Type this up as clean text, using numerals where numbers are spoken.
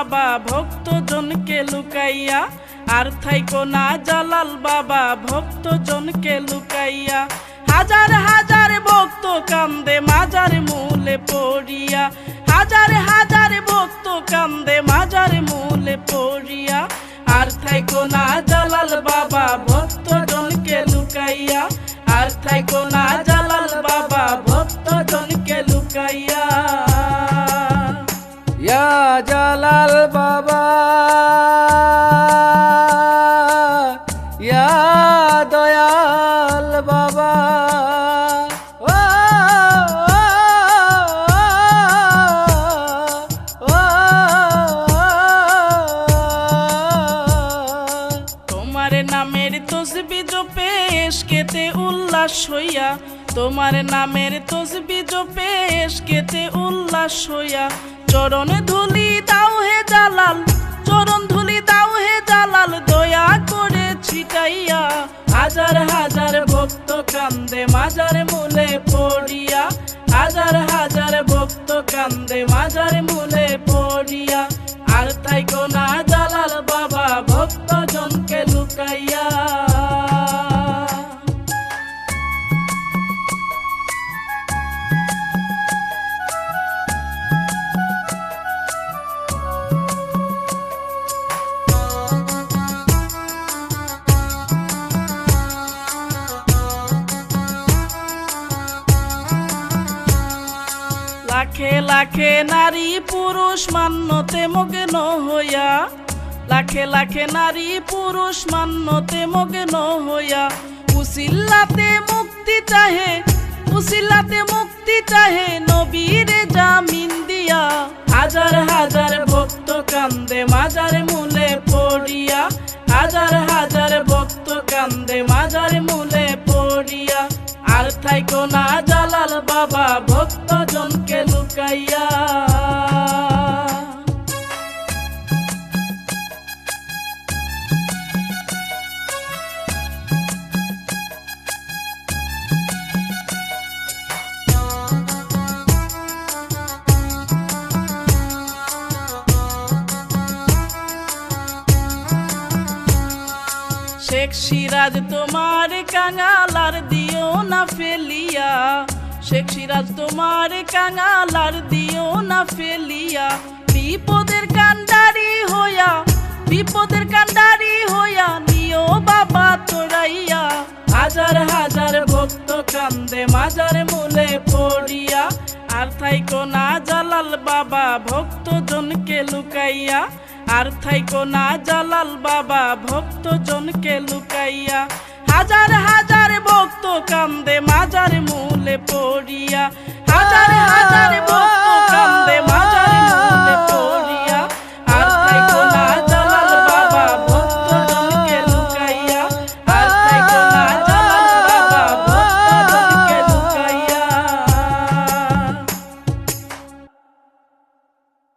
বাবা ভক্তজনকে লুকাইয়া, আর থাইকো না জালাল বাবা ভক্তজনকে লুকাইয়া। হাজার হাজার ভক্ত কান্দে মাজার মূলে পড়িয়া, হাজার হাজার ভক্ত কান্দে মাজার মূলে পড়িয়া। আর থাইকো না জালাল বাবা ভক্তজনকে লুকাইয়া, আর থাইকো না জালাল বাবা ভক্তজনকে লুকাইয়া। ইয়া জালাল বাবা, ইয়া দয়াল বাবা, ও তোমার নামের তসবিহ জপে ইশকেতে উল্লাস হইয়া, তোমার নামের তসবিহ জপে ইশকেতে উল্লাস হইয়া। চরণ ধুলি দাও হে জালাল, চরণ ধুলি দাও হে জালাল, দয়া করে ছিটাইয়া। হাজার হাজার ভক্ত কান্দে মাজার মূলে পড়িয়া, হাজার হাজার ভক্ত কান্দে মাজার মূলে পড়িয়া। আর থাইকো না জালাল বাবা ভক্তজনকে লুকাইয়া। লাখে লাখে নারী পুরুষ মান্যতে মগ্ন হইয়া, লাখে লাখে নারী পুরুষ মান্যতে মগ্ন হইয়া। উসিলাতে মুক্তি চাহে, উসিলাতে মুক্তি চাহে, নবীরে জামিন দিয়া। হাজার হাজার ভক্ত কান্দে মাজার মূলে পড়িয়া, হাজার হাজার ভক্ত কান্দে মাজার মূলে পড়িয়া। আর থাইকো না জালাল বাবা ভক্তজনকে লুকাইয়া। শেখ সিরাজ তোমার কাঙাল আর দিও না ফেলিয়া, শেখ সিরাজ তোমার কাঙাল আর দিও না ফেলিয়া। বিপদের কান্ডারি হইয়া, বিপদের কান্ডারি হইয়া, নিও বাবা তোরাইয়া। হাজার হাজার ভক্ত কান্দে মাজার মূলে পড়িয়া, আর থাইকো না জালাল বাবা ভক্তজনকে লুকাইয়া, আর থাইকো না জালাল বাবা ভক্তজনকে লুকাইয়া। হাজার হাজার ভক্ত কান্দে মাজার মূলে পড়িয়া, হাজার হাজার ভক্ত কান্দে মাজার